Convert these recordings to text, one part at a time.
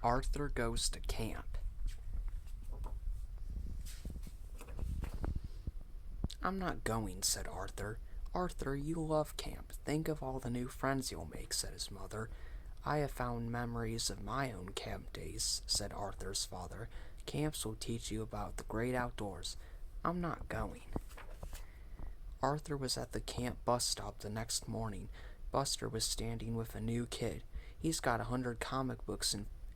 Arthur goes to camp. I'm not going, said Arthur. Arthur, you love camp. Think of all the new friends you'll make, said his mother. I have found memories of my own camp days, said Arthur's father. Camps will teach you about the great outdoors. I'm not going. Arthur was at the camp bus stop the next morning. Buster was standing with a new kid. He's got 100 comic books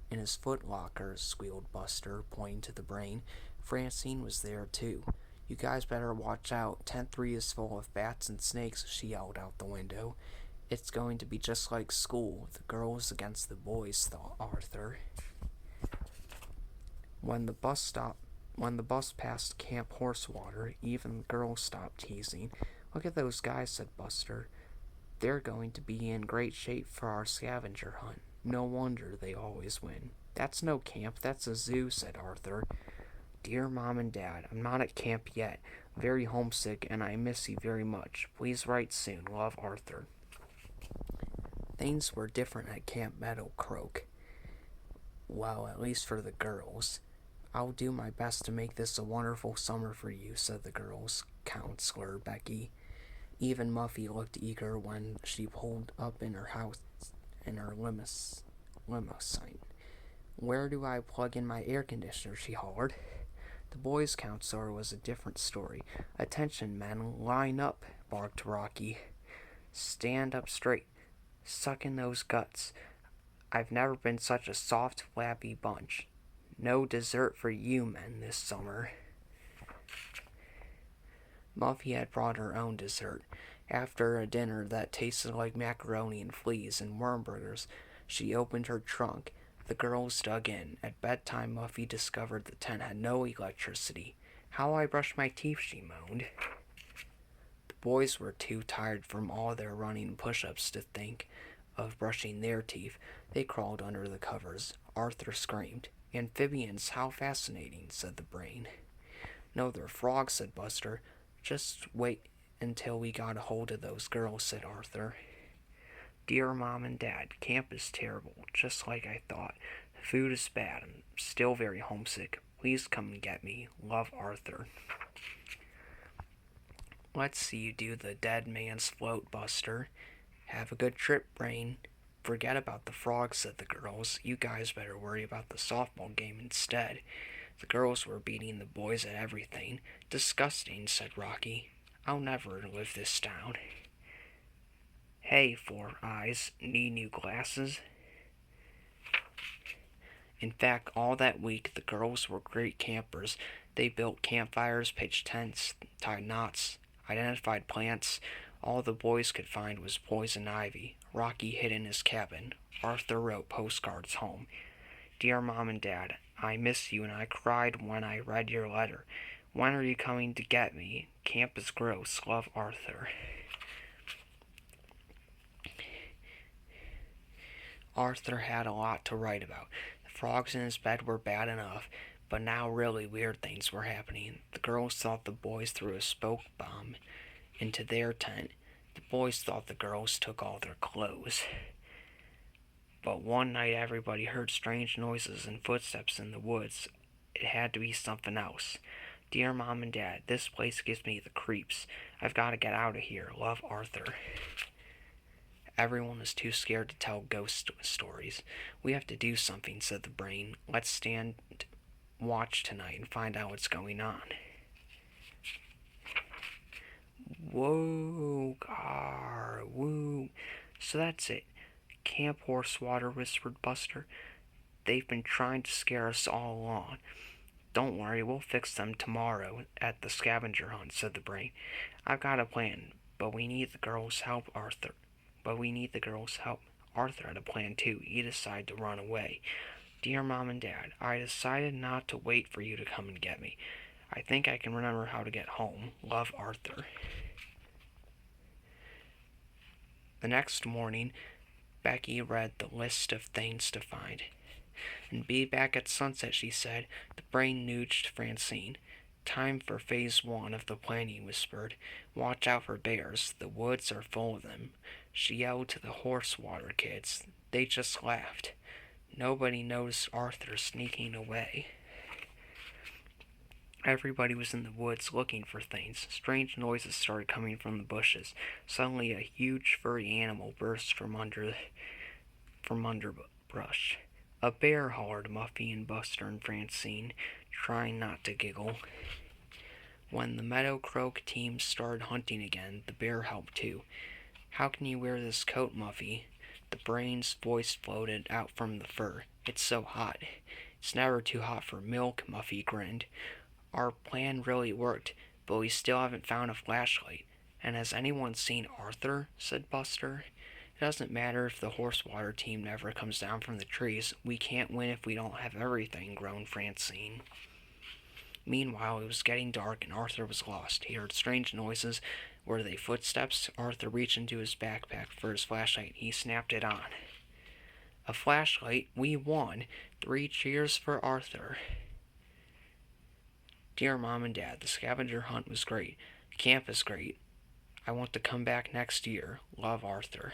in his foot locker, squealed Buster, pointing to the brain. Francine was there, too. You guys better watch out. Tent 3 is full of bats and snakes, she yelled out the window. It's going to be just like school, the girls against the boys, thought Arthur. When the bus passed Camp Horsewater, even the girls stopped teasing. Look at those guys, said Buster. They're going to be in great shape for our scavenger hunt. No wonder they always win. That's no camp, that's a zoo, said Arthur. Dear Mom and Dad, I'm not at camp yet. I'm very homesick and I miss you very much. Please write soon. Love, Arthur. Things were different at Camp Meadow Croak. Well, at least for the girls. I'll do my best to make this a wonderful summer for you, said the girls' counselor, Becky. Even Muffy looked eager when she pulled up in her house in her limousine. Where do I plug in my air conditioner? She hollered. The boys' counselor was a different story. Attention, men, line up, barked Rocky. Stand up straight. Suck in those guts. I've never been such a soft, flabby bunch. No dessert for you men this summer. Muffy had brought her own dessert. After a dinner that tasted like macaroni and fleas and worm burgers, she opened her trunk. The girls dug in. At bedtime, Muffy discovered the tent had no electricity. How I brush my teeth, she moaned. The boys were too tired from all their running push-ups to think of brushing their teeth. They crawled under the covers. Arthur screamed. Amphibians, how fascinating, said the brain. No, they're frogs, said Buster. Just wait until we got a hold of those girls, said Arthur. Dear Mom and Dad, camp is terrible, just like I thought. The food is bad. I'm still very homesick. Please come and get me. Love, Arthur. Let's see you do the dead man's float, Buster. Have a good trip, Brain. Forget about the frogs, said the girls. You guys better worry about the softball game instead. The girls were beating the boys at everything. Disgusting, said Rocky. I'll never live this down. Hey, Four Eyes, need new glasses? In fact, all that week, the girls were great campers. They built campfires, pitched tents, tied knots, identified plants. All the boys could find was poison ivy. Rocky hid in his cabin. Arthur wrote postcards home. Dear Mom and Dad, I miss you and I cried when I read your letter. When are you coming to get me? Camp is gross. Love, Arthur. Arthur had a lot to write about. The frogs in his bed were bad enough, but now really weird things were happening. The girls thought the boys threw a smoke bomb into their tent. The boys thought the girls took all their clothes. But one night everybody heard strange noises and footsteps in the woods. It had to be something else. Dear Mom and Dad, this place gives me the creeps. I've got to get out of here. Love, Arthur. Everyone is too scared to tell ghost stories. We have to do something, said the brain. Let's stand watch tonight and find out what's going on. Whoa, gar, woo. So that's it. Camp Horsewater, whispered Buster. They've been trying to scare us all along. Don't worry, we'll fix them tomorrow at the scavenger hunt, said the brain. I've got a plan, but we need the girls' help, Arthur. Arthur had a plan too. He decided to run away. Dear Mom and Dad, I decided not to wait for you to come and get me. I think I can remember how to get home. Love, Arthur. The next morning, Becky read the list of things to find. And be back at sunset, she said. The brain nudged Francine. Time for phase 1 of the plan, he whispered. Watch out for bears. The woods are full of them. She yelled to the Horsewater kids. They just laughed. Nobody noticed Arthur sneaking away. Everybody was in the woods looking for things. Strange noises started coming from the bushes. Suddenly a huge furry animal burst from underbrush. A bear, hollered Muffy and Buster and Francine, trying not to giggle. When the Meadow Croak team started hunting again, the bear helped too. How can you wear this coat, Muffy? The brain's voice floated out from the fur. It's so hot. It's never too hot for milk, Muffy grinned. Our plan really worked, but we still haven't found a flashlight. And has anyone seen Arthur? Said Buster. It doesn't matter if the Horsewater team never comes down from the trees. We can't win if we don't have everything, groaned Francine. Meanwhile, it was getting dark and Arthur was lost. He heard strange noises. Were they footsteps? Arthur reached into his backpack for his flashlight. He snapped it on. A flashlight? We won! 3 cheers for Arthur. Dear Mom and Dad, the scavenger hunt was great. Camp is great. I want to come back next year. Love, Arthur.